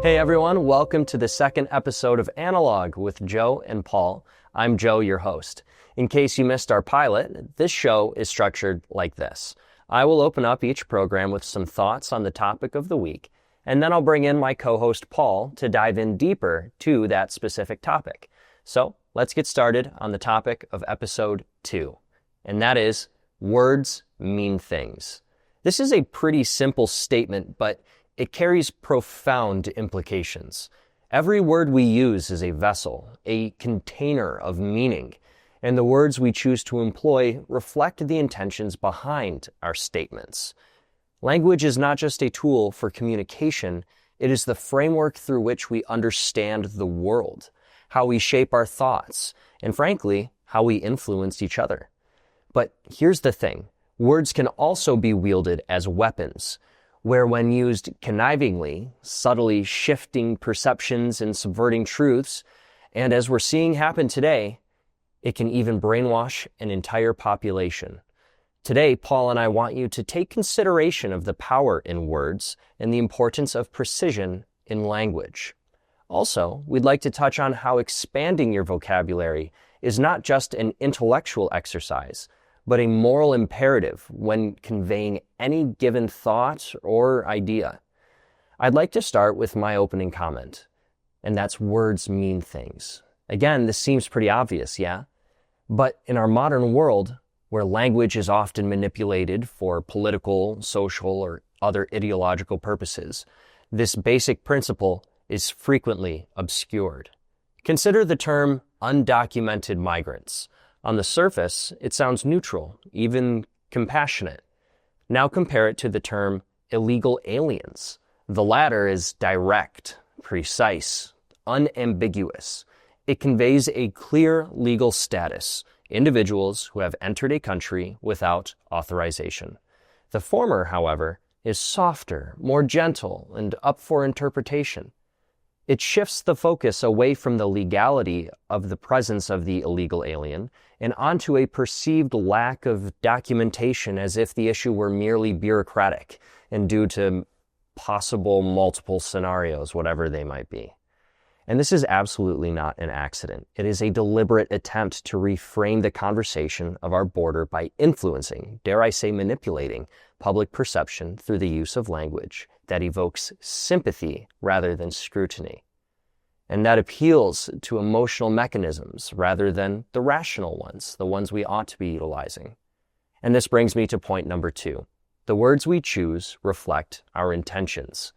Hey everyone, welcome to the second episode of Analog with Joe and Paul. I'm Joe, your host. In case you missed our pilot, this show is structured like this. I will open up each program with some thoughts on the topic of the week, and then I'll bring in my co-host Paul to dive in deeper to that specific topic. So let's get started on the topic of episode 2, and that is words mean things. This is a pretty simple statement, but it carries profound implications. Every word we use is a vessel, a container of meaning, and the words we choose to employ reflect the intentions behind our statements. Language is not just a tool for communication, it is the framework through which we understand the world, how we shape our thoughts, and frankly, how we influence each other. But here's the thing, words can also be wielded as weapons, where when used connivingly, subtly shifting perceptions and subverting truths, and as we're seeing happen today, it can even brainwash an entire population. Today, Paul and I want you to take consideration of the power in words and the importance of precision in language. Also, we'd like to touch on how expanding your vocabulary is not just an intellectual exercise, but a moral imperative when conveying any given thought or idea. I'd like to start with my opening comment, and that's words mean things. Again, this seems pretty obvious, yeah? But in our modern world, where language is often manipulated for political, social, or other ideological purposes, this basic principle is frequently obscured. Consider the term undocumented migrants. On the surface, it sounds neutral, even compassionate. Now compare it to the term illegal aliens. The latter is direct, precise, unambiguous. It conveys a clear legal status, individuals who have entered a country without authorization. The former, however, is softer, more gentle, and up for interpretation. It shifts the focus away from the legality of the presence of the illegal alien and onto a perceived lack of documentation as if the issue were merely bureaucratic and due to possible multiple scenarios, whatever they might be. And this is absolutely not an accident. It is a deliberate attempt to reframe the conversation of our border by influencing, dare I say manipulating, public perception through the use of language that evokes sympathy rather than scrutiny, and that appeals to emotional mechanisms rather than the rational ones, the ones we ought to be utilizing. And this brings me to point number 2. The words we choose reflect our intentions.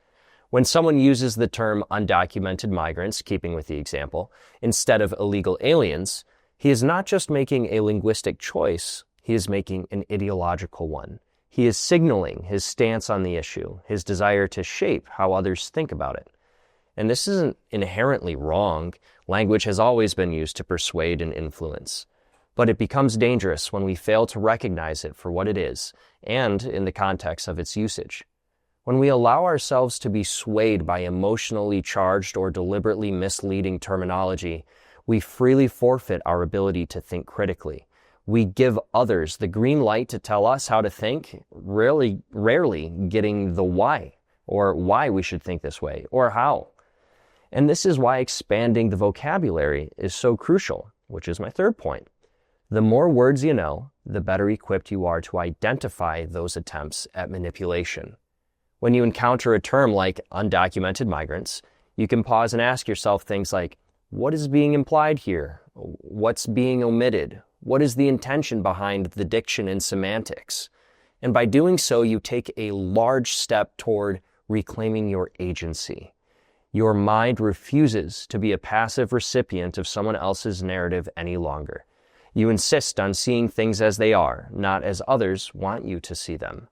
When someone uses the term undocumented migrants, keeping with the example, instead of illegal aliens, he is not just making a linguistic choice, he is making an ideological one. He is signaling his stance on the issue, his desire to shape how others think about it. And this isn't inherently wrong. Language has always been used to persuade and influence. But it becomes dangerous when we fail to recognize it for what it is, and in the context of its usage. When we allow ourselves to be swayed by emotionally charged or deliberately misleading terminology, we freely forfeit our ability to think critically. We give others the green light to tell us how to think, rarely getting the why, or why we should think this way, or how. And this is why expanding the vocabulary is so crucial, which is my third point. The more words you know, the better equipped you are to identify those attempts at manipulation. When you encounter a term like undocumented migrants, you can pause and ask yourself things like, what is being implied here? What's being omitted? What is the intention behind the diction and semantics? And by doing so, you take a large step toward reclaiming your agency. Your mind refuses to be a passive recipient of someone else's narrative any longer. You insist on seeing things as they are, not as others want you to see them.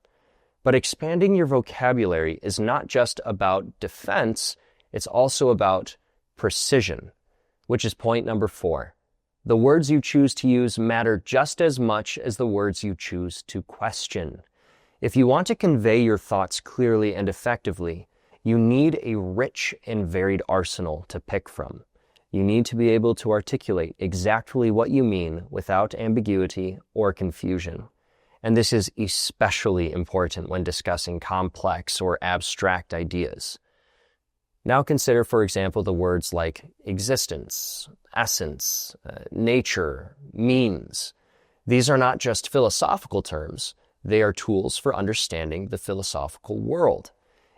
But expanding your vocabulary is not just about defense, it's also about precision, which is point number 4. The words you choose to use matter just as much as the words you choose to question. If you want to convey your thoughts clearly and effectively, you need a rich and varied arsenal to pick from. You need to be able to articulate exactly what you mean without ambiguity or confusion. And this is especially important when discussing complex or abstract ideas. Now consider, for example, the words like existence, essence, nature, means. These are not just philosophical terms, they are tools for understanding the philosophical world.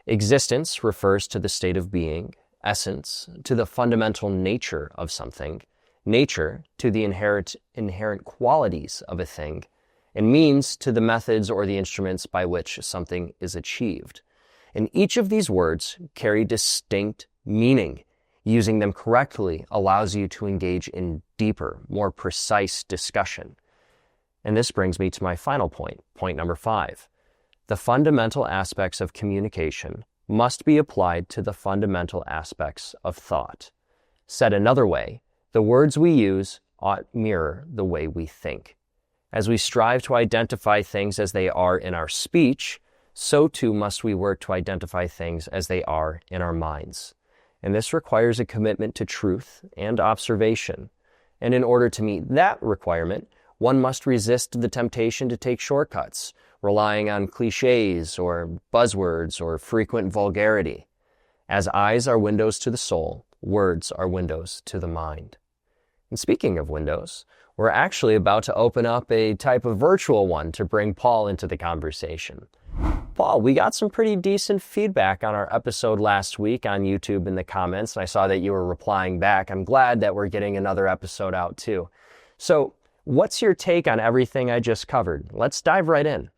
Existence refers to the state of being, essence to the fundamental nature of something, nature to the inherent qualities of a thing, and means to the methods or the instruments by which something is achieved. And each of these words carry distinct meaning. Using them correctly allows you to engage in deeper, more precise discussion. And this brings me to my final point, point number 5. The fundamental aspects of communication must be applied to the fundamental aspects of thought. Said another way, the words we use ought mirror the way we think. As we strive to identify things as they are in our speech, so too must we work to identify things as they are in our minds. And this requires a commitment to truth and observation. And in order to meet that requirement, one must resist the temptation to take shortcuts, relying on cliches or buzzwords or frequent vulgarity. As eyes are windows to the soul, words are windows to the mind. And speaking of windows, we're actually about to open up a type of virtual one to bring Paul into the conversation. Paul, we got some pretty decent feedback on our episode last week on YouTube in the comments, and I saw that you were replying back. I'm glad that we're getting another episode out too. So, what's your take on everything I just covered? Let's dive right in.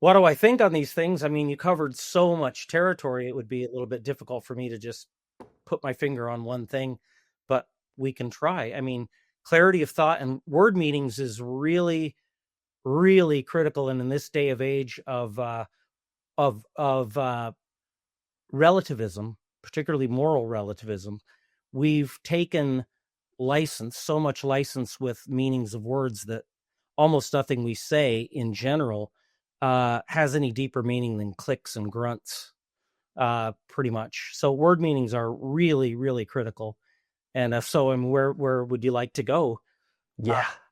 What do I think on these things? I mean, you covered so much territory, it would be a little bit difficult for me to just put my finger on one thing, but we can try. I mean, clarity of thought and word meanings is really, really critical. And in this day of age of relativism, particularly moral relativism, we've taken so much license with meanings of words that almost nothing we say in general has any deeper meaning than clicks and grunts, pretty much. So word meanings are really, really critical. And where would you like to go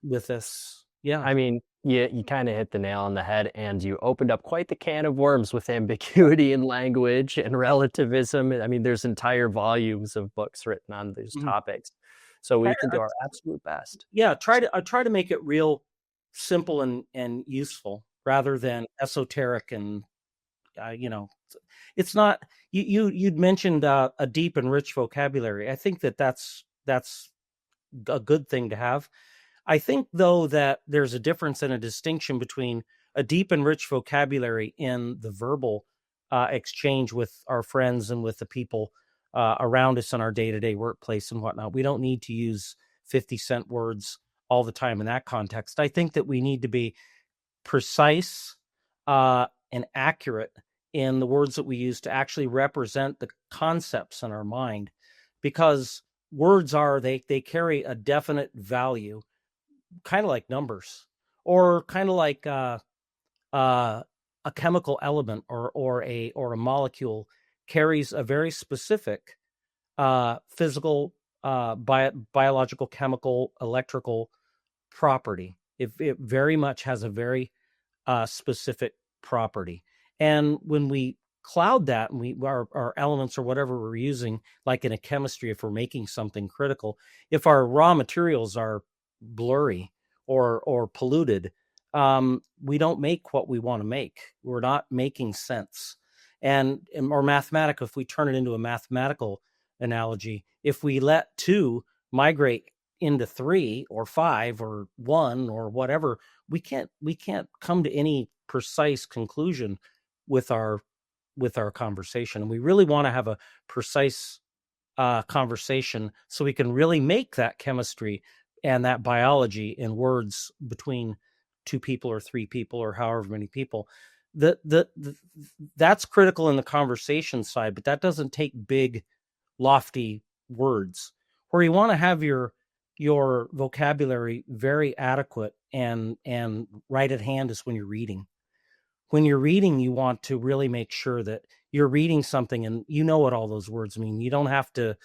with this? Yeah. I mean, you kind of hit the nail on the head, and you opened up quite the can of worms with ambiguity in language and relativism. I mean, there's entire volumes of books written on these topics. So we can do our absolute best. Yeah, I try to make it real simple and useful rather than esoteric and it's not you'd mentioned a deep and rich vocabulary. I think that's a good thing to have. I think though that there's a difference and a distinction between a deep and rich vocabulary in the verbal exchange with our friends and with the people around us in our day-to-day workplace and whatnot. We don't need to use 50-cent words all the time in that context. I think that we need to be precise and accurate in the words that we use to actually represent the concepts in our mind, because words they carry a definite value, kind of like numbers, or kind of like a chemical element or a molecule carries a very specific physical, biological, chemical, electrical property. It very much has a very specific property. And when we cloud that and our elements or whatever we're using, like in a chemistry, if we're making something critical, if our raw materials are blurry or polluted, we don't make what we want to make. We're not making sense. Or mathematical, if we turn it into a mathematical analogy, if we let 2 migrate into 3 or 5 or 1 or whatever, we can't come to any precise conclusion with our conversation. And we really want to have a precise conversation so we can really make that chemistry and that biology in words between 2 people or 3 people or however many people. That's critical in the conversation side, but that doesn't take big, lofty words. Where you want to have your vocabulary very adequate and right at hand is when you're reading. When you're reading, you want to really make sure that you're reading something and you know what all those words mean. You don't have to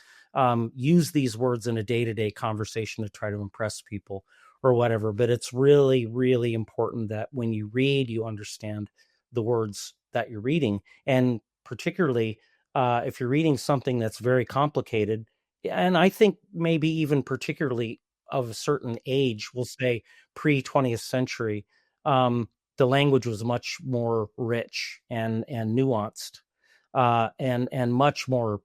use these words in a day-to-day conversation to try to impress people or whatever. But it's really, really important that when you read, you understand the words that you're reading. And particularly if you're reading something that's very complicated, and I think maybe even particularly of a certain age, we'll say pre 20th century, the language was much more rich and nuanced, and much more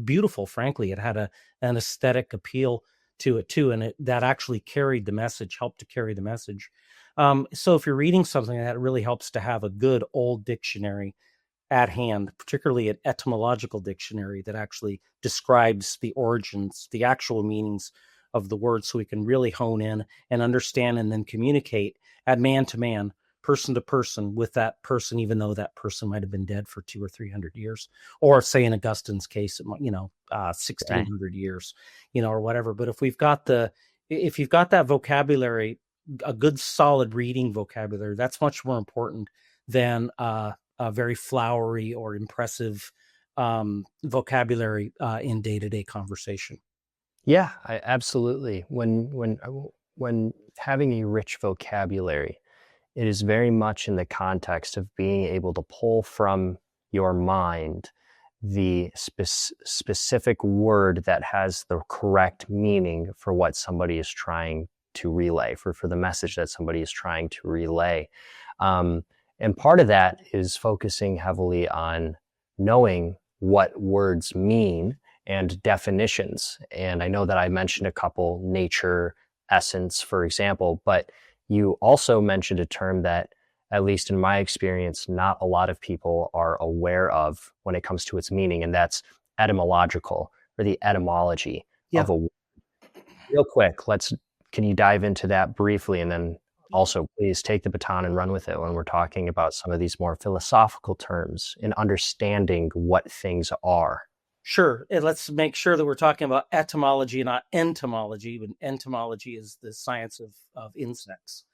beautiful. Frankly, it had an aesthetic appeal to it too, and that actually carried the message, helped to carry the message. So if you're reading something, that really helps to have a good old dictionary at hand, particularly an etymological dictionary that actually describes the origins, the actual meanings of the word, so we can really hone in and understand and then communicate at man to man, person to person with that person, even though that person might have been dead for 200 or 300 years, or say in Augustine's case, 1600 years, or whatever. But if you've got that vocabulary, a good solid reading vocabulary, that's much more important than a very flowery or impressive vocabulary in day-to-day conversation. Yeah, absolutely. When having a rich vocabulary, it is very much in the context of being able to pull from your mind the specific word that has the correct meaning for what somebody is trying to relay, for the message that somebody is trying to relay. And part of that is focusing heavily on knowing what words mean and definitions. And I know that I mentioned a couple, nature, essence, for example, but you also mentioned a term that, at least in my experience, not a lot of people are aware of when it comes to its meaning, and that's etymological, or the etymology of a word. Real quick, can you dive into that briefly, and then also please take the baton and run with it when we're talking about some of these more philosophical terms and understanding what things are. Sure. And let's make sure that we're talking about etymology, not entomology. But entomology is the science of insects.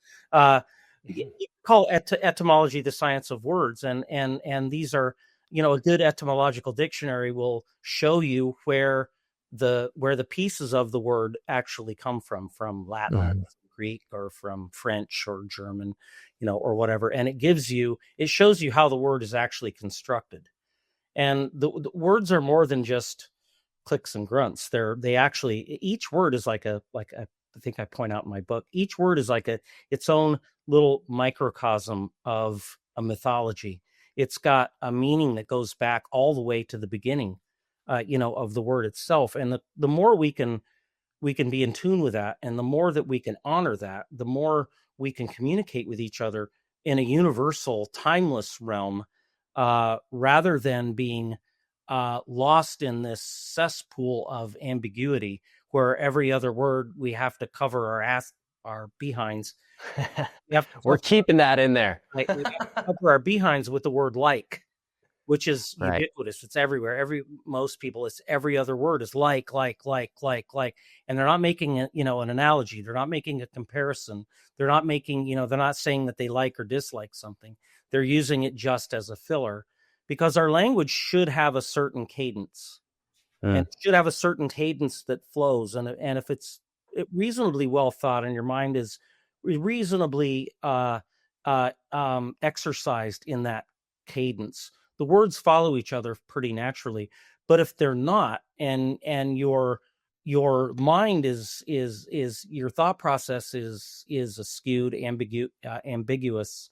You call etymology the science of words, and these are, a good etymological dictionary will show you where the pieces of the word actually come from Latin, or Greek, or from French or German, or whatever. And it shows you how the word is actually constructed. And the words are more than just clicks and grunts. Each word is like I think I point out in my book, each word is like its own little microcosm of a mythology. It's got a meaning that goes back all the way to the beginning, of the word itself. And the more we can be in tune with that, and the more that we can honor that, the more we can communicate with each other in a universal, timeless realm, rather than being lost in this cesspool of ambiguity, where every other word we have to cover our behinds. We're keeping that in there. We have to cover our behinds with the word like, which is ubiquitous. It's everywhere. Most people, it's every other word is like, and they're not making an analogy. They're not making a comparison. They're not making, they're not saying that they like or dislike something. They're using it just as a filler, because our language should have a certain cadence, and it should have a certain cadence that flows. And if it's reasonably well thought, and your mind is reasonably exercised in that cadence, the words follow each other pretty naturally. But if they're not, and your mind is your thought process is skewed, ambiguous,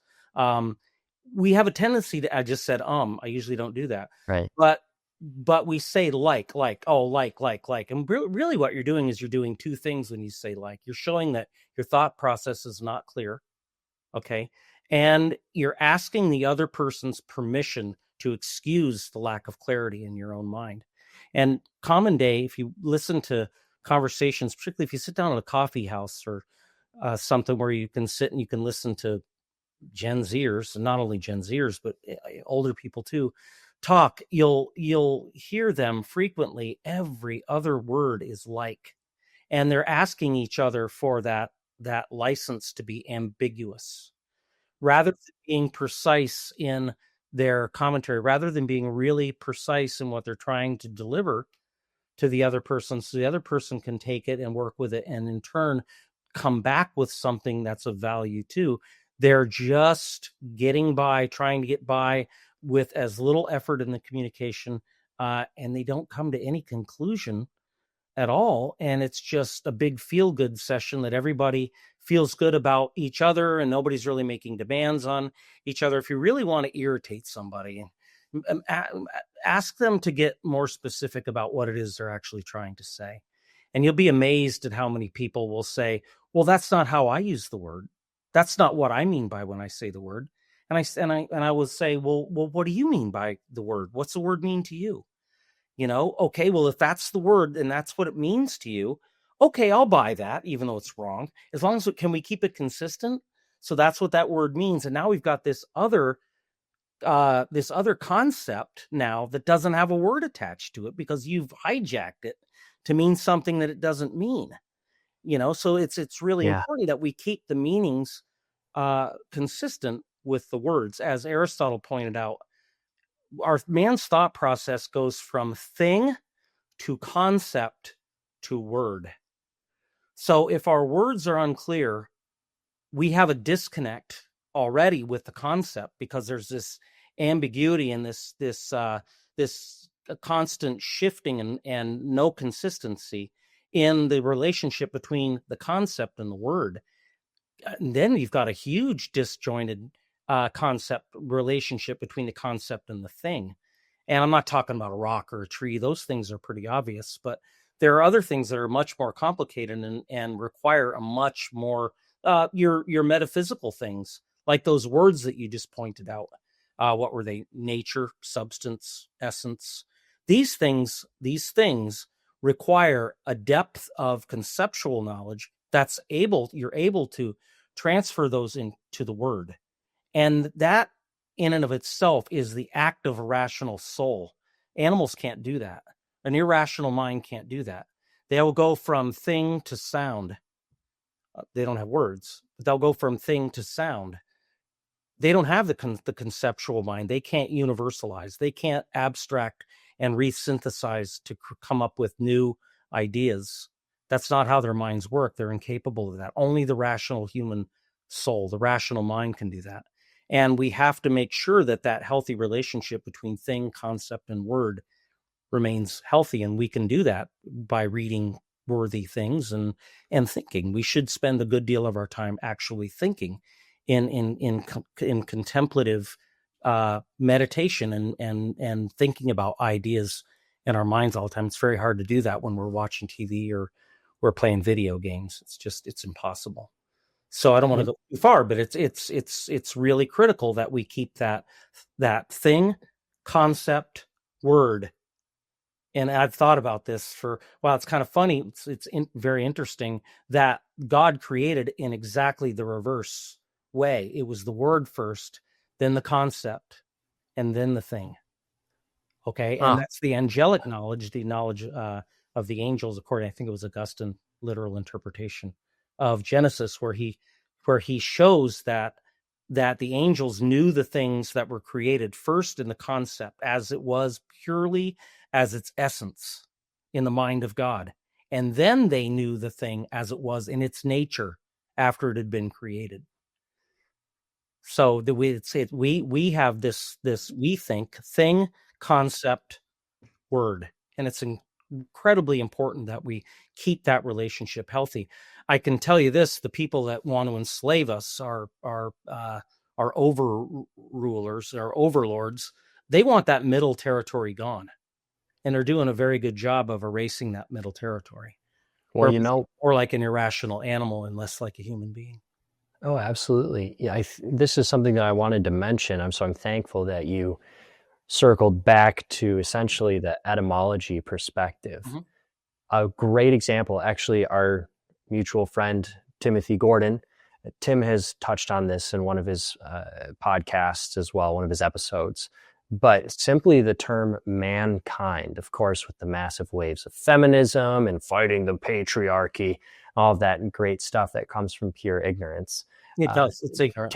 we have a tendency to, I just said, I usually don't do that. Right. But we say like, and really what you're doing is you're doing two things when you say like. You're showing that your thought process is not clear. Okay. And you're asking the other person's permission to excuse the lack of clarity in your own mind. And common day, if you listen to conversations, particularly if you sit down in a coffee house or something where you can sit and you can listen to Gen Zers, and not only Gen Zers, but older people too, talk, you'll hear them frequently. Every other word is like, and they're asking each other for that license to be ambiguous, rather than being precise in their commentary, rather than being really precise in what they're trying to deliver to the other person, so the other person can take it and work with it, and in turn come back with something that's of value too. They're just getting by, trying to get by with as little effort in the communication, and they don't come to any conclusion at all. And it's just a big feel-good session that everybody feels good about each other, and nobody's really making demands on each other. If you really want to irritate somebody, ask them to get more specific about what it is they're actually trying to say. And you'll be amazed at how many people will say, well, that's not how I use the word. That's not what I mean by when I say the word. And I will say, well, what do you mean by the word? What's the word mean to you? Okay, well, if that's the word and that's what it means to you, okay, I'll buy that, even though it's wrong. As long as can we keep it consistent? So that's what that word means. And now we've got this other concept now that doesn't have a word attached to it because you've hijacked it to mean something that it doesn't mean. So it's really important that we keep the meanings consistent with the words. As Aristotle pointed out, our man's thought process goes from thing to concept to word. So if our words are unclear, we have a disconnect already with the concept because there's this ambiguity and this constant shifting and no consistency in the relationship between the concept and the word. And then you've got a huge disjointed concept relationship between the concept and the thing. And I'm not talking about a rock or a tree. Those things are pretty obvious, but there are other things that are much more complicated and require a much more your metaphysical things, like those words that you just pointed out. What were they? Nature, substance, essence. These things require a depth of conceptual knowledge you're able to transfer those into the word. And that in and of itself is the act of a rational soul. Animals can't do that. An irrational mind can't do that. They will go from thing to sound. They don't have words, but they'll go from thing to sound. They don't have the conceptual mind. They can't universalize. They can't abstract and resynthesize to come up with new ideas. That's not how their minds work. They're incapable of that. Only the rational human soul, the rational mind, can do that. And we have to make sure that healthy relationship between thing, concept, and word remains healthy. And we can do that by reading worthy things and thinking. We should spend a good deal of our time actually thinking in contemplative meditation and thinking about ideas in our minds all the time. It's very hard to do that when we're watching TV or we're playing video games. It's impossible. So I don't want to go too far, but it's really critical that we keep that thing, concept, word. And I've thought about this for, well, it's kind of funny. It's very interesting that God created in exactly the reverse way. It was the word first, then the concept, and then the thing. Okay. And that's the angelic knowledge, the knowledge of the angels, according, I think it was Augustine literal interpretation of Genesis, where he shows that the angels knew the things that were created first in the concept as it was purely as its essence in the mind of God. And then they knew the thing as it was in its nature after it had been created. So we have this we think thing, concept, word, and it's incredibly important that we keep that relationship healthy. I can tell you this: the people that want to enslave us are overrulers, our overlords. They want that middle territory gone, and they're doing a very good job of erasing that middle territory. Well, or like an irrational animal and less like a human being. Oh, absolutely. Yeah, this is something that I wanted to mention. I'm thankful that you circled back to essentially the etymology perspective. Mm-hmm. A great example, actually, our mutual friend, Timothy Gordon. Tim has touched on this in one of his podcasts as well, one of his episodes. But simply the term mankind, of course, with the massive waves of feminism and fighting the patriarchy, all of that great stuff that comes from pure ignorance. It does. It's ignorant.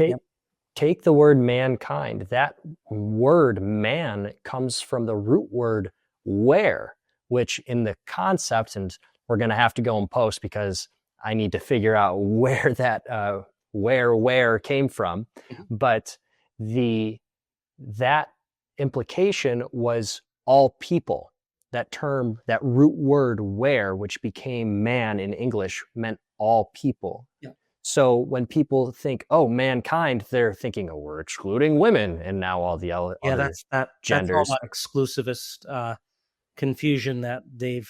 Take the word mankind. That word man comes from the root word where, which in the concept, and we're going to have to go in post because I need to figure out where that where came from. But that implication was all people. That term, that root word where, which became man in English, meant all people. Yeah. So when people think, oh, mankind, they're thinking, oh, we're excluding women and now all the other that's genders. all that exclusivist confusion that they've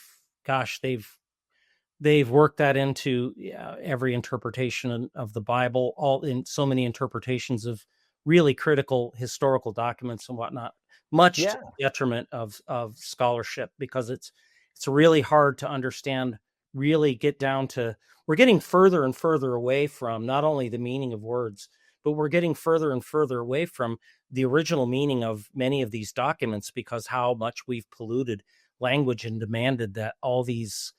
worked that into every interpretation of the Bible, all in so many interpretations of really critical historical documents and whatnot, much to the detriment of scholarship, because it's really hard to understand, really get down to, we're getting further and further away from not only the meaning of words, but we're getting further and further away from the original meaning of many of these documents, because how much we've polluted language and demanded that all these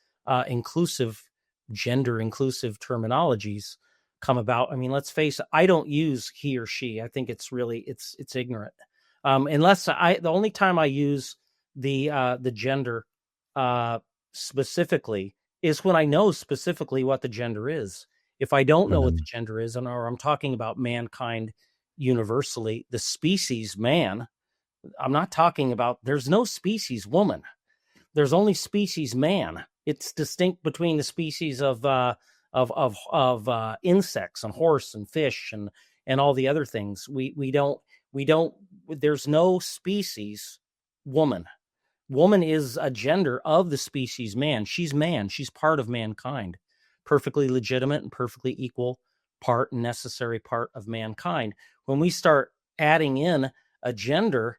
gender inclusive terminologies come about. I mean, let's face it, I don't use he or she. I think it's really, it's ignorant. Unless the only time I use the gender specifically is when I know specifically what the gender is. If I don't know what the gender is, or I'm talking about mankind universally, the species man, I'm not talking about, there's no species woman. There's only species man. It's distinct between the species of insects and horse and fish and all the other things. We don't, there's no species woman. Woman is a gender of the species man. She's man. She's part of mankind, perfectly legitimate and perfectly equal part and necessary part of mankind. When we start adding in a gender,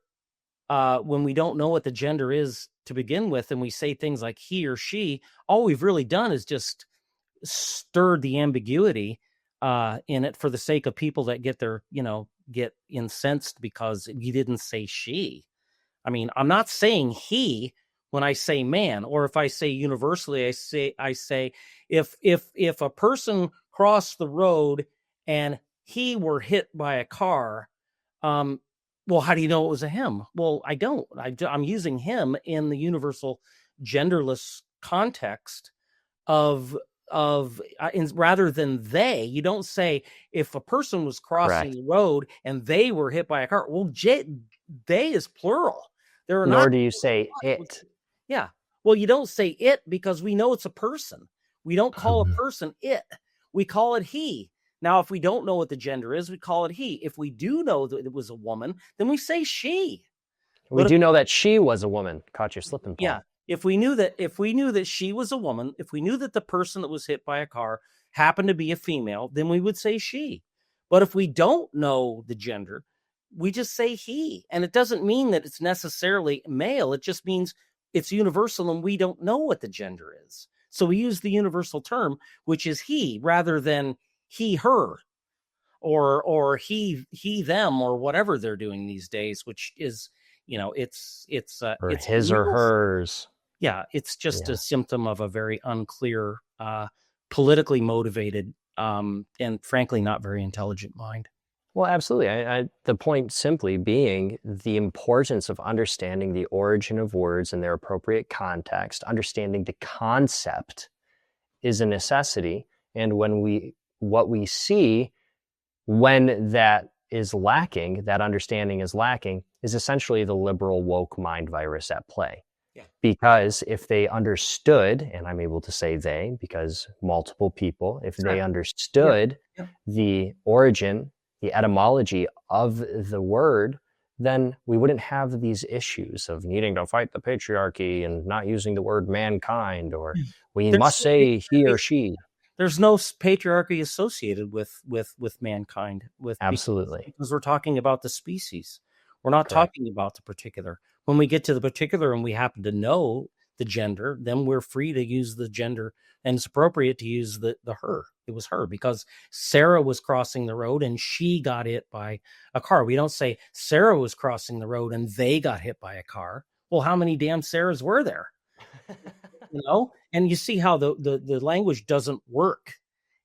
when we don't know what the gender is to begin with, and we say things like he or she, all we've really done is just stirred the ambiguity in it for the sake of people that get incensed because you didn't say she. I mean, I'm not saying he when I say man, or if I say universally, I say if a person crossed the road and he were hit by a car, well, how do you know it was a him? Well, I don't. I'm using him in the universal genderless context of rather than they. You don't say if a person was crossing the road and they were hit by a car. Well, they is plural. Nor do you say it. Yeah. Well, you don't say it because we know it's a person. We don't call a person it. We call it he. Now, if we don't know what the gender is, we call it he. If we do know that it was a woman, then we say she. We do know that she was a woman. Caught you slipping, Paul. Yeah. If we knew that she was a woman, if we knew that the person that was hit by a car happened to be a female, then we would say she. But if we don't know the gender, we just say he. And it doesn't mean that it's necessarily male. It just means it's universal and we don't know what the gender is. So we use the universal term, which is he, rather than he, her, or he, them, or whatever they're doing these days, which is, it's his or hers. Yeah. It's just a symptom of a very unclear, politically motivated, and frankly, not very intelligent mind. Well, absolutely. The point simply being the importance of understanding the origin of words in their appropriate context, understanding the concept is a necessity. And what we see when that is lacking, that understanding is lacking, is essentially the liberal woke mind virus at play. Yeah. Because if they understood, and I'm able to say they, because multiple people, if they understood the origin, the etymology of the word, then we wouldn't have these issues of needing to fight the patriarchy and not using the word mankind, or we must say he or she. There's no patriarchy associated with mankind. Absolutely. Because we're talking about the species. We're not talking about the particular. When we get to the particular and we happen to know the gender, then we're free to use the gender, and it's appropriate to use the her. It was her because Sarah was crossing the road and she got hit by a car. We don't say Sarah was crossing the road and they got hit by a car. Well, how many damn Sarahs were there? And you see how the language doesn't work.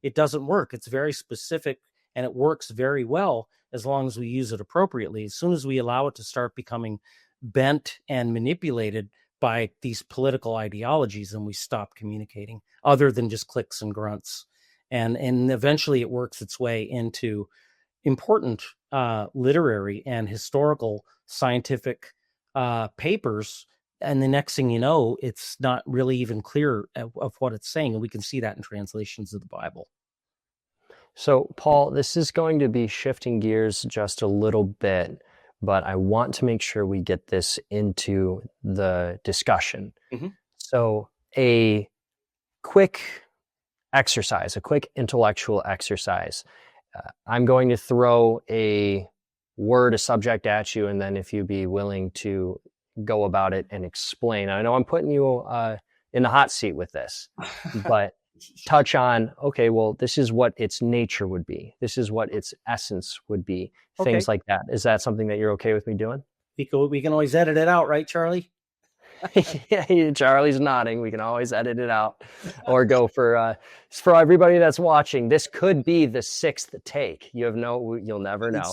It doesn't work. It's very specific and it works very well as long as we use it appropriately. As soon as we allow it to start becoming bent and manipulated, by these political ideologies, and we stop communicating other than just clicks and grunts. And eventually it works its way into important literary and historical scientific papers. And the next thing you know, it's not really even clear of what it's saying. And we can see that in translations of the Bible. So, Paul, this is going to be shifting gears just a little bit, but I want to make sure we get this into the discussion. Mm-hmm. So, a quick exercise, a quick intellectual exercise. I'm going to throw a word, a subject at you, and then if you'd be willing to go about it and explain. I know I'm putting you in the hot seat with this, but touch on, okay, well, this is what its nature would be. This is what its essence would be. Okay. Things like that. Is that something that you're okay with me doing? We can always edit it out, right, Charlie? Yeah, Charlie's nodding. We can always edit it out, or go for everybody that's watching. This could be the 6th take. You'll never know.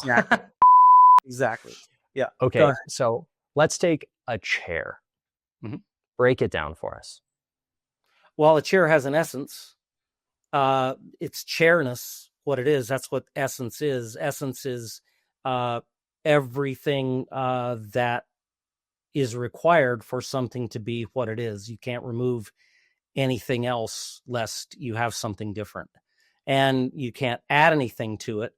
Exactly. Yeah. Okay. So let's take a chair. Mm-hmm. Break it down for us. Well, a chair has an essence. It's chairness. What it is. That's what essence is. Essence is everything that is required for something to be what it is. You can't remove anything else lest you have something different. And you can't add anything to it.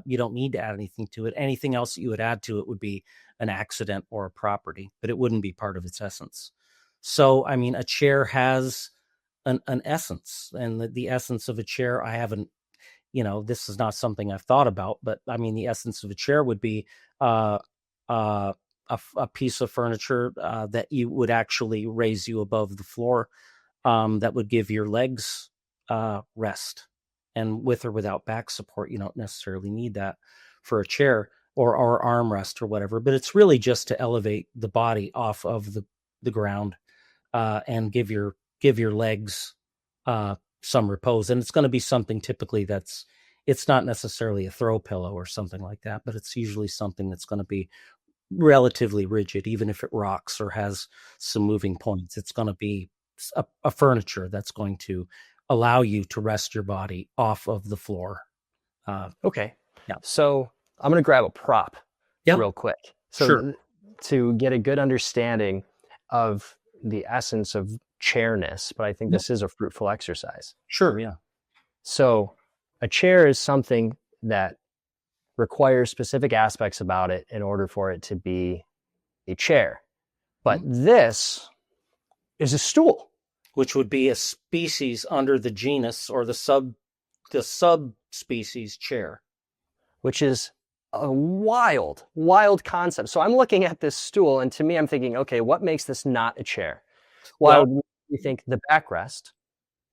You don't need to add anything to it. Anything else that you would add to it would be an accident or a property, but it wouldn't be part of its essence. So, I mean, a chair has an essence, and the essence of a chair, I haven't, this is not something I've thought about, but I mean, the essence of a chair would be a piece of furniture that you would actually raise you above the floor, that would give your legs rest. And with or without back support, you don't necessarily need that for a chair or armrest or whatever. But it's really just to elevate the body off of the ground and give your legs some repose. And it's going to be something typically it's not necessarily a throw pillow or something like that, but it's usually something that's going to be relatively rigid, even if it rocks or has some moving points. It's going to be a furniture that's going to allow you to rest your body off of the floor. Okay. Yeah. So I'm going to grab a prop real quick. So sure. To get a good understanding of the essence of chairness, but I think this is a fruitful exercise. Sure. Yeah. So a chair is something that requires specific aspects about it in order for it to be a chair. But this is a stool. Which would be a species under the genus or the subspecies chair. Which is a wild concept. So I'm looking at this stool, and to me, I'm thinking, okay, what makes this not a chair? Well, you think the backrest,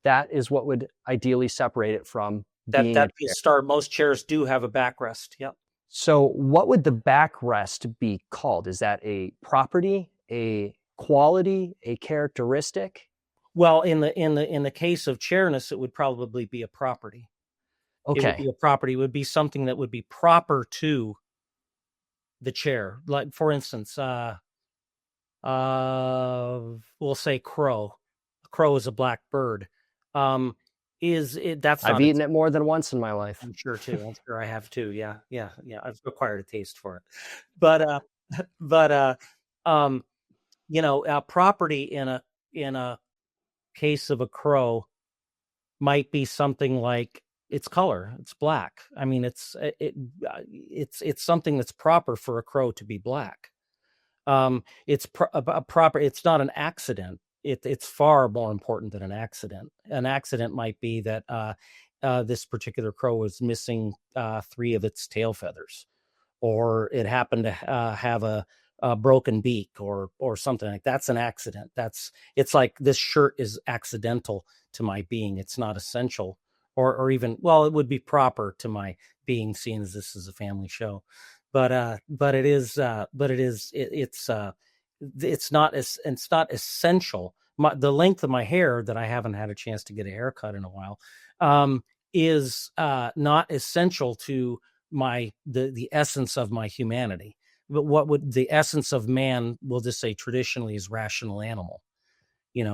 that is what would ideally separate it from being that'd be a start. Most chairs do have a backrest. Yep. So what would the backrest be called? Is that a property, a quality, a characteristic? Well, in the case of chairness, it would probably be a property. Okay. It would be a property. It would be something that would be proper to the chair. Like, for instance, we'll say crow. A crow is a black bird. I've eaten it more than once in my life. I'm sure too. I'm sure I have too. Yeah. I've acquired a taste for it. But a property in a case of a crow might be something like its color. It's black. I mean, it's something that's proper for a crow to be black. It's proper. It's not an accident. It's far more important than an accident. An accident might be that this particular crow was missing 3 of its tail feathers, or it happened to have a broken beak or something like that. That's an accident. It's like this shirt is accidental to my being. It's not essential, or even, well, it would be proper to my being, seeing as this is a family show. But it's not essential. The length of my hair that I haven't had a chance to get a haircut in a while is not essential to the essence of my humanity. but what would the essence of man, we'll just say traditionally, is rational animal.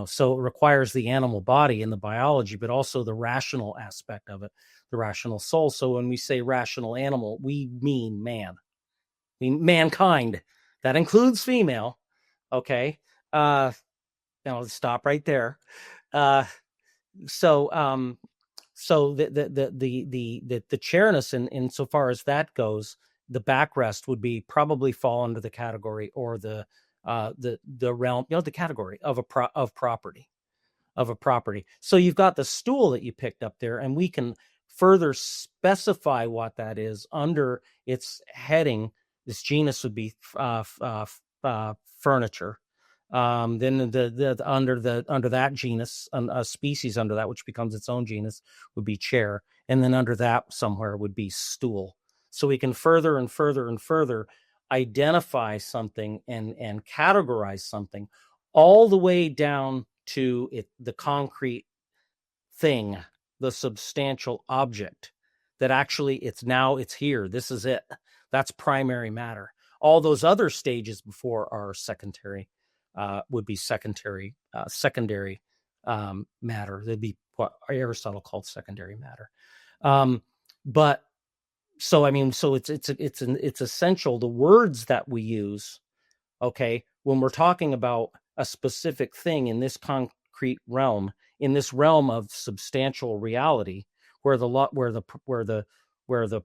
So it requires the animal body and the biology, but also the rational aspect of it, the rational soul. So when we say rational animal, we mean man, mankind. That includes female. Okay. Now let's stop right there. So the chairness, insofar as that goes, the backrest would be probably fall under the category or the realm, the category of property. So you've got the stool that you picked up there, and we can further specify what that is under its heading. This genus would be furniture. Then the under that genus, a species under that, which becomes its own genus, would be chair, and then under that somewhere would be stool. So we can further and further and further identify something and categorize something, all the way down to the concrete thing, the substantial object that actually it's here. This is it. That's primary matter. All those other stages before are secondary. Would be secondary matter. They'd be what Aristotle called secondary matter. But so it's essential, the words that we use, okay, when we're talking about a specific thing in this concrete realm, in this realm of substantial reality, where the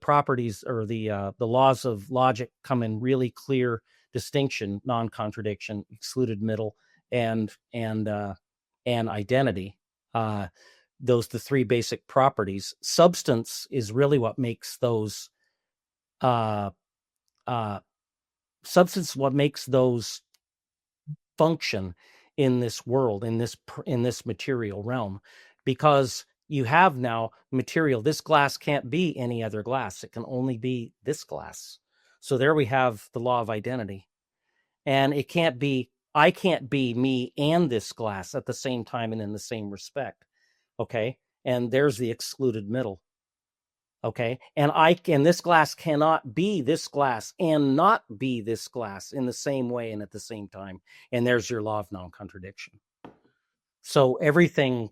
properties or the laws of logic come in really clear distinction, non-contradiction, excluded middle, and identity. Those the three basic properties. Substance is really what makes those function in this world, in this material realm, because you have now material. This glass can't be any other glass. It can only be this glass. So there we have the law of identity. And I can't be me and this glass at the same time and in the same respect. Okay. And there's the excluded middle. Okay. And this glass cannot be this glass and not be this glass in the same way and at the same time. And there's your law of non-contradiction. So everything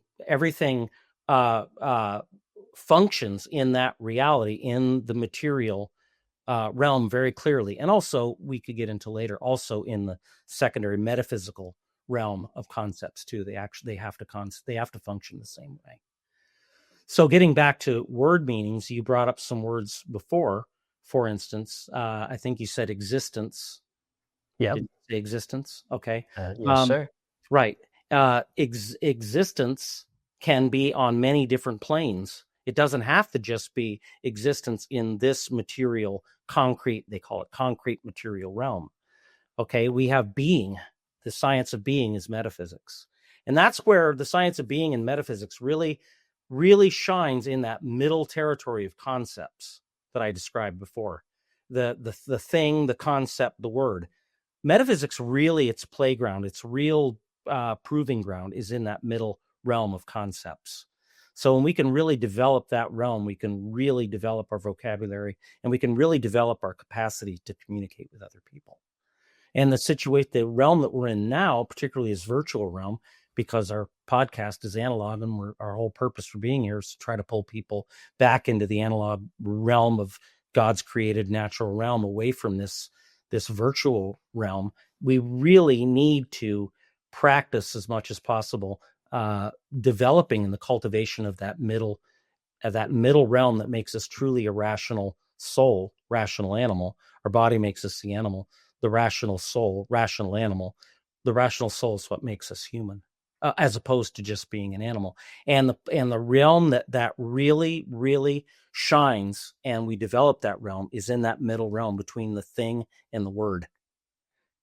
functions in that reality, in the material realm, very clearly. And also, we could get into later, also in the secondary metaphysical realm of concepts too. They have to function the same way. So getting back to word meanings, you brought up some words before. For instance, I think you said existence. Yeah. Existence. Okay. Yes, sir. Right. Existence can be on many different planes. It doesn't have to just be existence in this material, concrete, they call it concrete material realm. Okay, we have being. The science of being is metaphysics. And that's where the science of being and metaphysics really, really shines, in that middle territory of concepts that I described before. The thing, the concept, the word. Metaphysics, really, its playground, its real proving ground is in that middle realm of concepts. So when we can really develop that realm, we can really develop our vocabulary, and we can really develop our capacity to communicate with other people. And the realm that we're in now, particularly is virtual realm, because our podcast is analog, and our whole purpose for being here is to try to pull people back into the analog realm of God's created natural realm, away from this virtual realm. We really need to practice as much as possible developing in the cultivation of that middle realm that makes us truly a rational soul, rational animal. Our body makes us the animal, the rational soul, rational animal. The rational soul is what makes us human, as opposed to just being an animal. And the realm that really, really shines, and we develop that realm, is in that middle realm between the thing and the word.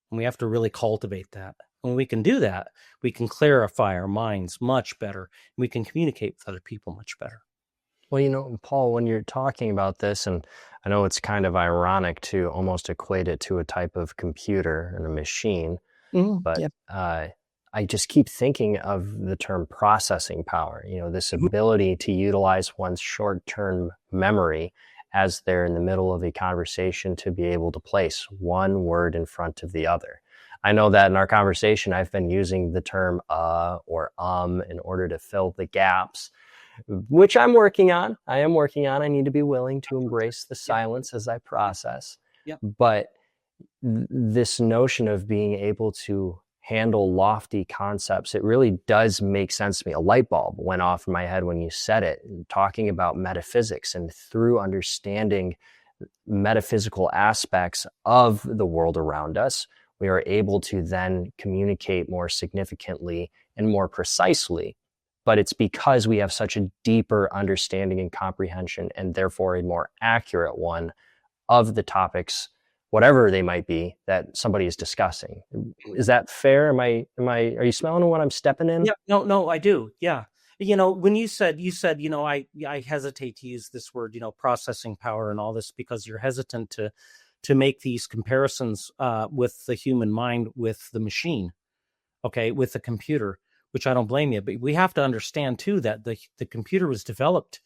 And we have to really cultivate that. When we can do that, we can clarify our minds much better. We can communicate with other people much better. Well, Paul, when you're talking about this, and I know it's kind of ironic to almost equate it to a type of computer and a machine, but yep. I just keep thinking of the term processing power, this ability to utilize one's short-term memory as they're in the middle of a conversation to be able to place one word in front of the other. I know that in our conversation, I've been using the term or in order to fill the gaps, which I'm working on. I am working on. I need to be willing to embrace the silence as I process. Yeah. But this notion of being able to handle lofty concepts, it really does make sense to me. A light bulb went off in my head when you said it, talking about metaphysics, and through understanding metaphysical aspects of the world around us, we are able to then communicate more significantly and more precisely. But it's because we have such a deeper understanding and comprehension, and therefore a more accurate one of the topics, whatever they might be, that somebody is discussing. Is that fair? Are you smelling what I'm stepping in? Yeah, no, I do. Yeah. When you said, I hesitate to use this word, processing power and all this, because you're hesitant to make these comparisons with the human mind, with the machine, okay, with the computer, which I don't blame you. But we have to understand too that the computer was developed,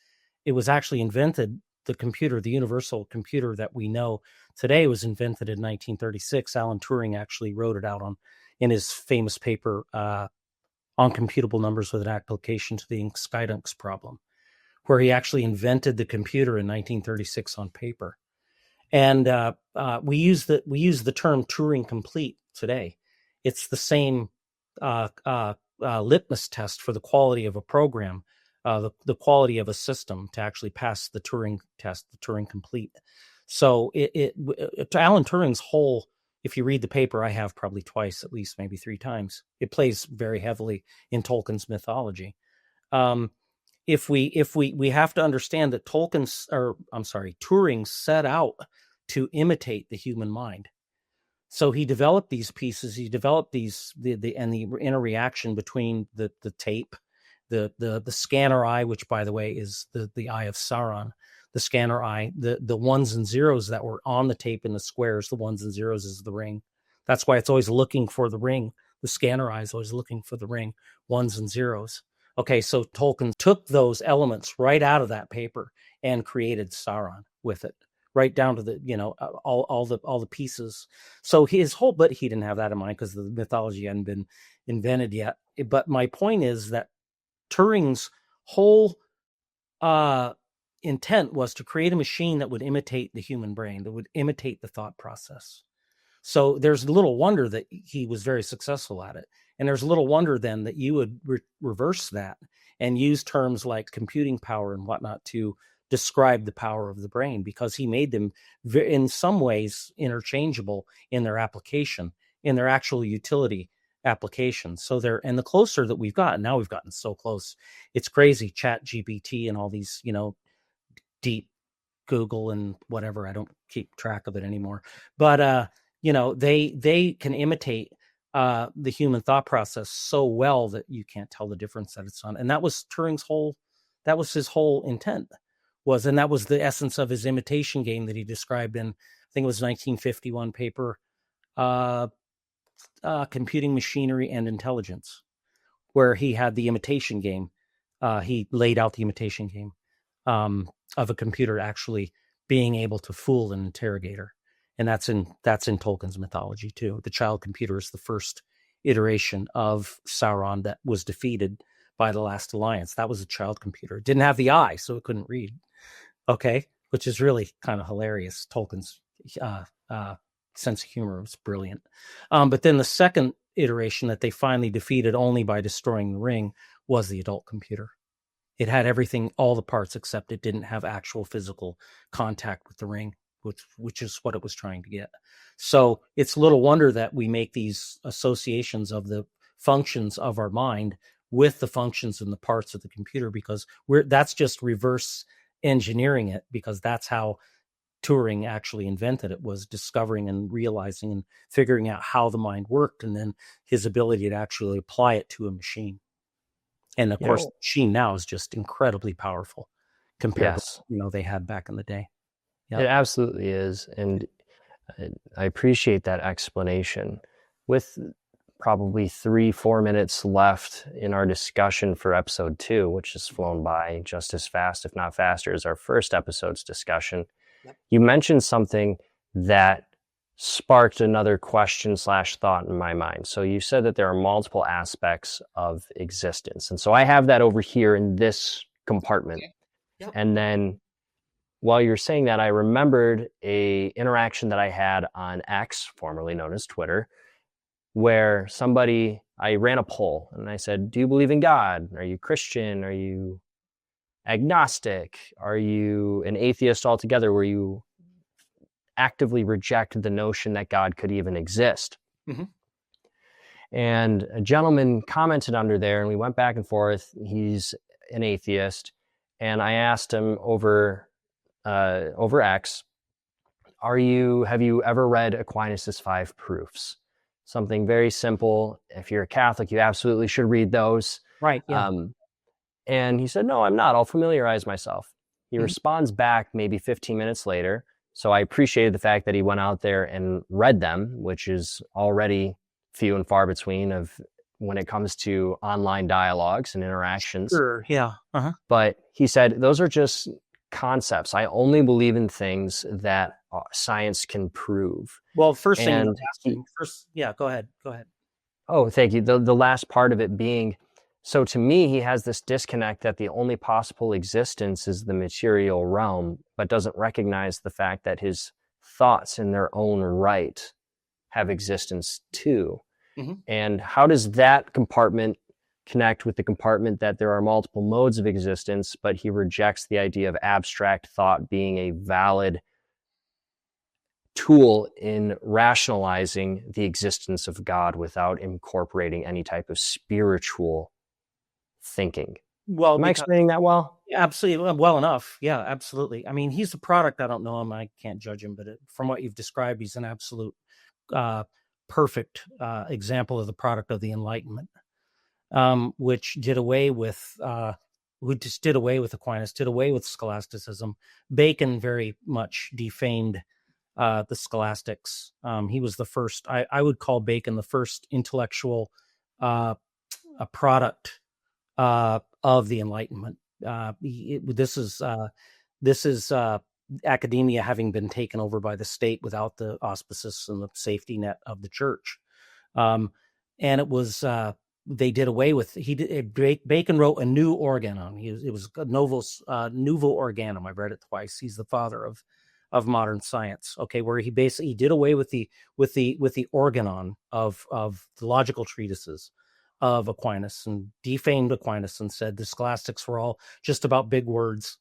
it was actually invented. The computer, the universal computer that we know today, was invented in 1936. Alan Turing actually wrote it out in his famous paper on computable numbers with an application to the Skydance problem, where he actually invented the computer in 1936 on paper. And we use the term Turing complete today. It's the same litmus test for the quality of a program, the quality of a system to actually pass the Turing test, the Turing complete. So to Alan Turing's whole, if you read the paper, I have probably twice, at least maybe 3 times, it plays very heavily in Tolkien's mythology. If we have to understand that Turing set out to imitate the human mind. So he developed these pieces. He developed the interreaction between the tape, the scanner eye, which by the way is the eye of Sauron, the scanner eye, the ones and zeros that were on the tape in the squares, the ones and zeros is the ring. That's why it's always looking for the ring. The scanner eye is always looking for the ring, ones and zeros. Okay, so Tolkien took those elements right out of that paper and created Sauron with it, right down to the, all the pieces. So but he didn't have that in mind because the mythology hadn't been invented yet. But my point is that Turing's whole intent was to create a machine that would imitate the human brain, that would imitate the thought process. So there's little wonder that he was very successful at it. And there's little wonder then that you would reverse that and use terms like computing power and whatnot to describe the power of the brain, because he made them in some ways interchangeable in their application, in their actual utility applications. So and the closer that we've gotten, now we've gotten so close, it's crazy. ChatGPT and all these, deep Google and whatever, I don't keep track of it anymore, but they can imitate the human thought process so well that you can't tell the difference that it's on. And that was his whole intent and that was the essence of his imitation game that he described in, I think it was 1951 paper, Computing Machinery and Intelligence, where he had the imitation game. He laid out the imitation game of a computer actually being able to fool an interrogator. And that's in Tolkien's mythology too. The child computer is the first iteration of Sauron that was defeated by the Last Alliance. That was a child computer. It didn't have the eye, so it couldn't read. Okay, which is really kind of hilarious. Tolkien's sense of humor was brilliant. But then the second iteration that they finally defeated only by destroying the ring was the adult computer. It had everything, all the parts, except it didn't have actual physical contact with the ring, which is what it was trying to get. So it's little wonder that we make these associations of the functions of our mind with the functions and the parts of the computer, because that's just reverse engineering it, because that's how Turing actually invented it, was discovering and realizing and figuring out how the mind worked, and then his ability to actually apply it to a machine. And of course, the machine now is just incredibly powerful compared to they had back in the day. Yep. It absolutely is. And I appreciate that explanation. With probably 3-4 minutes left in our discussion for episode 2, which has flown by just as fast, if not faster, as our first episode's discussion. Yep. You mentioned something that sparked another question / thought in my mind. So you said that there are multiple aspects of existence. And so I have that over here in this compartment. Okay. Yep. And then while you're saying that, I remembered a interaction that I had on X, formerly known as Twitter, where I ran a poll and I said, do you believe in God? Are you Christian? Are you agnostic? Are you an atheist altogether, where you actively reject the notion that God could even exist? Mm-hmm. And a gentleman commented under there, and we went back and forth. He's an atheist. And I asked him over X, have you ever read Aquinas' 5 Proofs? Something very simple. If you're a Catholic, you absolutely should read those. Right. Yeah. And he said, no, I'm not. I'll familiarize myself. He responds back maybe 15 minutes later. So I appreciated the fact that he went out there and read them, which is already few and far between when it comes to online dialogues and interactions. Sure. Yeah. Uh-huh. But he said, those are just concepts. I only believe in things that science can prove. Well, first thing, go ahead. Oh, thank you. The last part of it being, so to me, he has this disconnect that the only possible existence is the material realm, but doesn't recognize the fact that his thoughts in their own right have existence too. Mm-hmm. And how does that compartment connect with the compartment that there are multiple modes of existence, but he rejects the idea of abstract thought being a valid tool in rationalizing the existence of God without incorporating any type of spiritual thinking? Well, am I explaining that well? Absolutely. Well enough. Yeah, absolutely. I mean, he's a product. I don't know him. I can't judge him, but from what you've described, he's an absolute perfect example of the product of the Enlightenment, which did away with Aquinas, did away with scholasticism. Bacon very much defamed the scholastics. He was the first. I would call Bacon the first intellectual a product of the Enlightenment. This is academia having been taken over by the state without the auspices and the safety net of the church. And it was they did away with. Bacon wrote a new organon. It was Nuevo Organum. I've read it twice. He's the father of modern science. Okay, where he basically did away with the organon of the logical treatises of Aquinas and defamed Aquinas and said the scholastics were all just about big words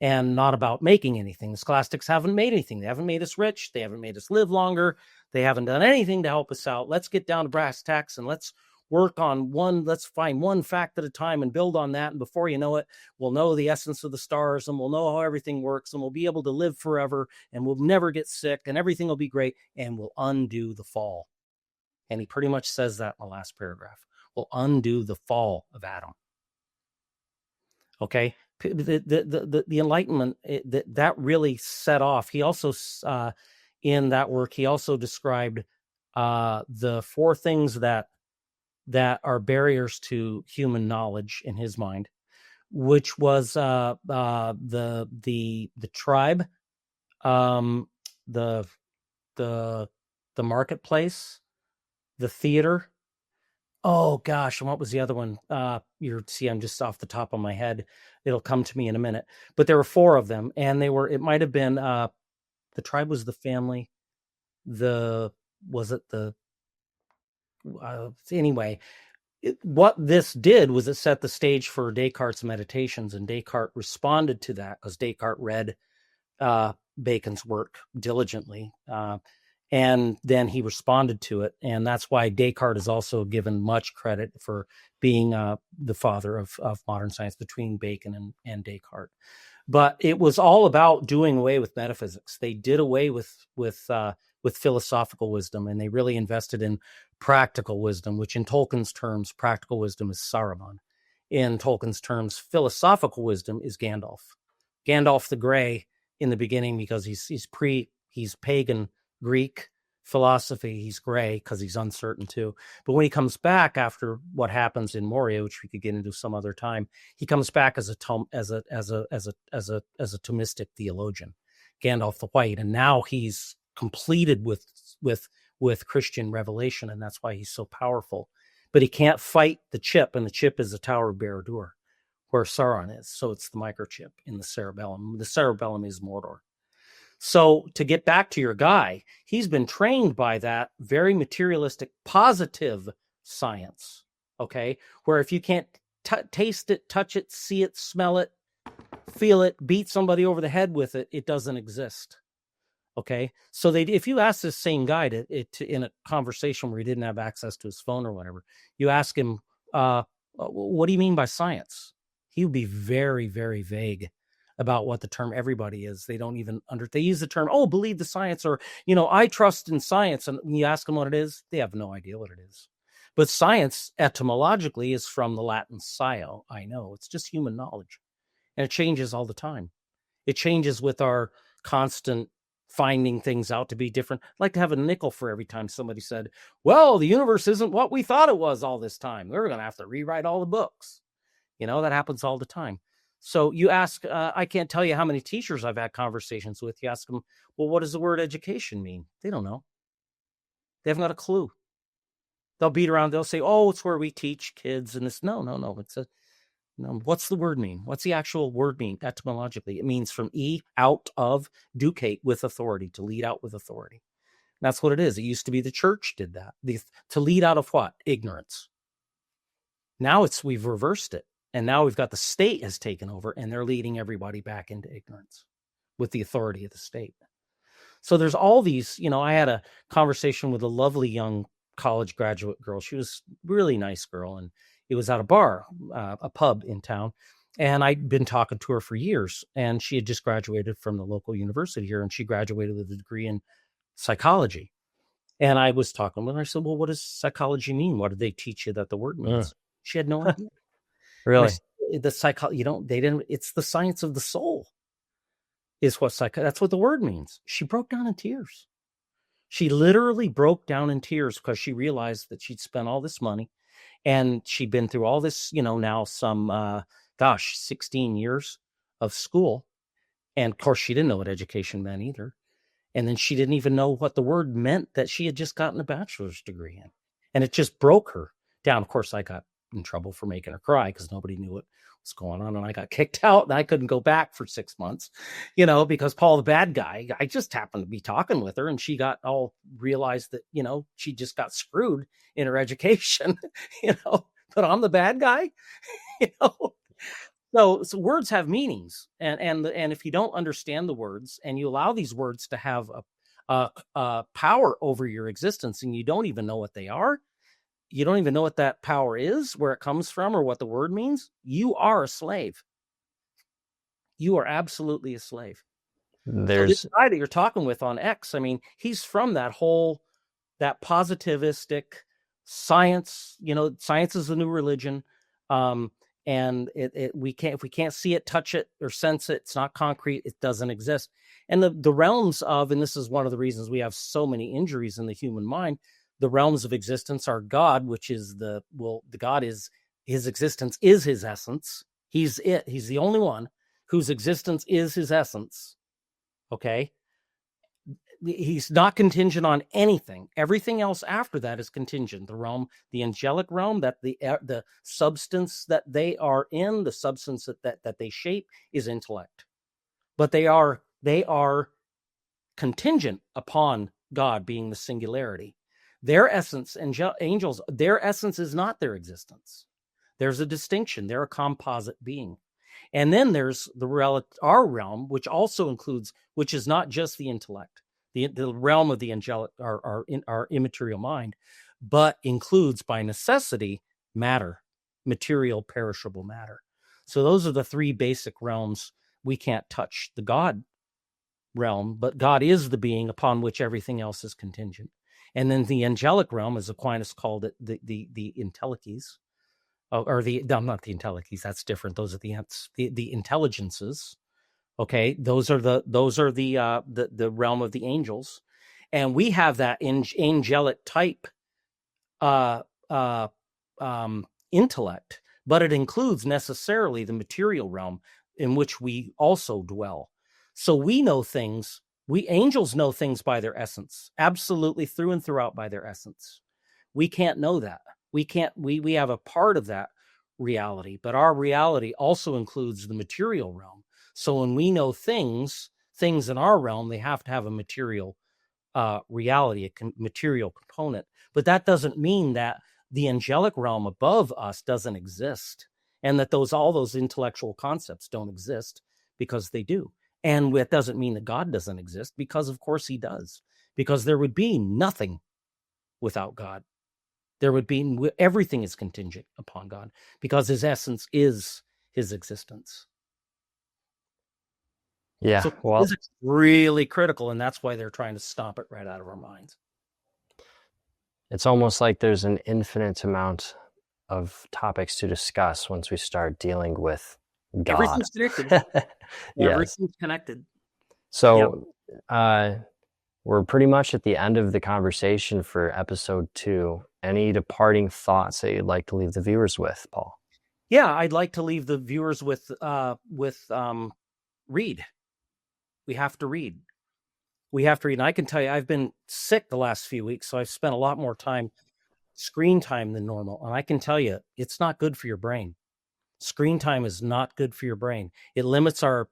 and not about making anything. The scholastics haven't made anything. They haven't made us rich. They haven't made us live longer. They haven't done anything to help us out. Let's get down to brass tacks and let's work on let's find one fact at a time and build on that. And before you know it, we'll know the essence of the stars and we'll know how everything works and we'll be able to live forever and we'll never get sick and everything will be great and we'll undo the fall. And he pretty much says that in the last paragraph. Will undo the fall of Adam. Okay, the Enlightenment that really set off. He also in that work he also described the 4 things that are barriers to human knowledge in his mind, which was the tribe, the marketplace, the theater. Oh gosh, and what was the other one? I'm just off the top of my head. It'll come to me in a minute. But there were 4 of them, and it might have been the tribe was the family. Anyway, what this did was it set the stage for Descartes' meditations, and Descartes responded to that because Descartes read Bacon's work diligently. And then he responded to it. And that's why Descartes is also given much credit for being the father of modern science between Bacon and Descartes. But it was all about doing away with metaphysics. They did away with philosophical wisdom, and they really invested in practical wisdom, which in Tolkien's terms, practical wisdom is Saruman. In Tolkien's terms, philosophical wisdom is Gandalf. Gandalf the Grey in the beginning, because he's pagan Greek, philosophy, he's gray because he's uncertain too. But when he comes back after what happens in Moria, which we could get into some other time, he comes back as a Thomistic theologian, Gandalf the White, and now he's completed with Christian revelation, and that's why he's so powerful. But he can't fight the chip, and the chip is the Tower of Barad-dûr, where Sauron is. So it's the microchip in the cerebellum. The cerebellum is Mordor. So to get back to your guy, he's been trained by that very materialistic, positive science, okay? Where if you can't taste it, touch it, see it, smell it, feel it, beat somebody over the head with it, it doesn't exist, okay? So if you ask this same guy in a conversation where he didn't have access to his phone or whatever, you ask him, what do you mean by science? He would be very, very vague about what the term everybody is. They don't even they use the term, believe the science, or, I trust in science. And when you ask them what it is, they have no idea what it is. But science etymologically is from the Latin scio. I know, it's just human knowledge. And it changes all the time. It changes with our constant finding things out to be different. I'd like to have a nickel for every time somebody said, well, the universe isn't what we thought it was all this time. We're going to have to rewrite all the books. That happens all the time. So you ask, I can't tell you how many teachers I've had conversations with. You ask them, well, what does the word education mean? They don't know. They haven't got a clue. They'll beat around. They'll say, it's where we teach kids and this. No. What's the word mean? What's the actual word mean etymologically? It means from out of, ducate, with authority, to lead out with authority. And that's what it is. It used to be the church did that. To lead out of what? Ignorance. Now we've reversed it. And now we've got the state has taken over, and they're leading everybody back into ignorance with the authority of the state. So there's all these, I had a conversation with a lovely young college graduate girl. She was a really nice girl, and it was at a bar, a pub in town. And I'd been talking to her for years, and she had just graduated from the local university here, and she graduated with a degree in psychology. And I was talking with her. I said, well, what does psychology mean? What did they teach you that the word means? She had no idea. Really? The it's the science of the soul is what that's what the word means. She broke down in tears. She literally broke down in tears because she realized that she'd spent all this money and she'd been through all this, now some, 16 years of school. And of course she didn't know what education meant either. And then she didn't even know what the word meant that she had just gotten a bachelor's degree in. And it just broke her down. Of course, I got in trouble for making her cry because nobody knew what was going on, and I got kicked out and I couldn't go back for 6 months, because Paul the bad guy, I just happened to be talking with her and she got all realized that, she just got screwed in her education, but I'm the bad guy, So words have meanings, and if you don't understand the words and you allow these words to have a power over your existence and you don't even know what they are, you don't even know what that power is, where it comes from, or what the word means, you are a slave. You are absolutely a slave. So this guy that you're talking with on X, he's from that positivistic science, science is the new religion. And if we can't see it, touch it, or sense it, it's not concrete, it doesn't exist. And the realms of, and this is one of the reasons we have so many injuries in the human mind, the realms of existence are God, which is the God is, his existence is his essence. He's it. He's the only one whose existence is his essence. Okay. He's not contingent on anything. Everything else after that is contingent. The realm, the angelic realm, that the substance that they are in, the substance that they shape is intellect. But they are contingent upon God being the singularity. Their essence, angels, their essence is not their existence. There's a distinction. They're a composite being. And then there's our realm, which also includes, which is not just the intellect, the realm of the angelic, our immaterial mind, but includes by necessity matter, material, perishable matter. So those are the three basic realms we can't touch. The God realm, but God is the being upon which everything else is contingent. And then the angelic realm, as Aquinas called it, the intellices, not the intellices. That's different. Those are the intelligences. Okay, those are the realm of the angels, And we have that angelic type intellect, but it includes necessarily the material realm in which we also dwell. So we know things. Angels know things by their essence, absolutely through and throughout by their essence. We can't know that. We have a part of that reality, but our reality also includes the material realm. So when we know things in our realm, they have to have a material reality, a material component. But that doesn't mean that the angelic realm above us doesn't exist, and that all those intellectual concepts don't exist, because they do. And it doesn't mean that God doesn't exist, because of course he does, because there would be nothing without God. Everything is contingent upon God, because his essence is his existence. Yeah, so well, this is really critical, and that's why they're trying to stomp it right out of our minds. it's almost like there's an infinite amount of topics to discuss once we start dealing with God. Everything's connected. Yes. Everything's connected. So we're pretty much at the end of the conversation for episode 2. Any departing thoughts that you'd like to leave the viewers with, Paul? Yeah, I'd like to leave the viewers with read. We have to read. And I can tell you, I've been sick the last few weeks, so I've spent a lot more screen time than normal. And I can tell you, it's not good for your brain. Screen time is not good for your brain. It limits our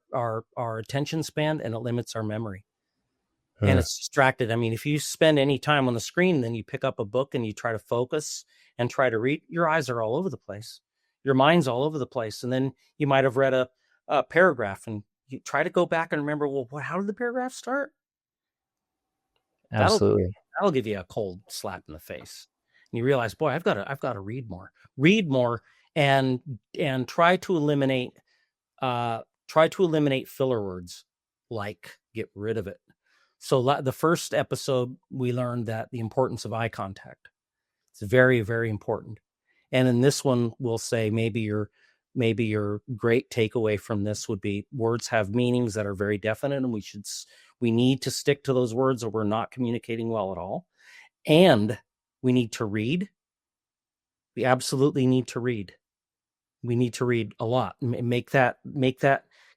attention span, and it limits our memory. And it's distracted. I mean, if you spend any time on the screen, then you pick up a book and you try to focus and try to read, your eyes are all over the place. Your mind's all over the place. And then you might have read a paragraph, and you try to go back and remember, well, how did the paragraph start? Absolutely. That'll give you a cold slap in the face. And you realize, boy, I've got to read more, and try to eliminate filler words, like get rid of it. So the first episode, we learned that the importance of eye contact. It's very, very important. And in this one, we'll say maybe your great takeaway from this would be words have meanings that are very definite, and we need to stick to those words, or we're not communicating well at all. And we need to read. We absolutely need to read. We need to read a lot. Make that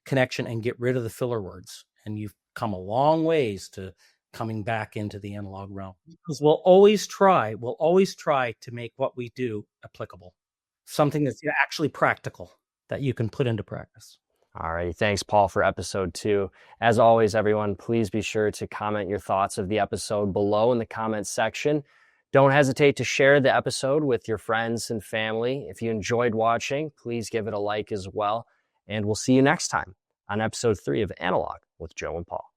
connection and get rid of the filler words. And you've come a long ways to coming back into the analog realm, because we'll always try to make what we do applicable, something that's actually practical that you can put into practice. All right. Thanks, Paul, for episode 2. As always, everyone, please be sure to comment your thoughts of the episode below in the comments section. Don't hesitate to share the episode with your friends and family. If you enjoyed watching, please give it a like as well. And we'll see you next time on episode 3 of Analog with Joe and Paul.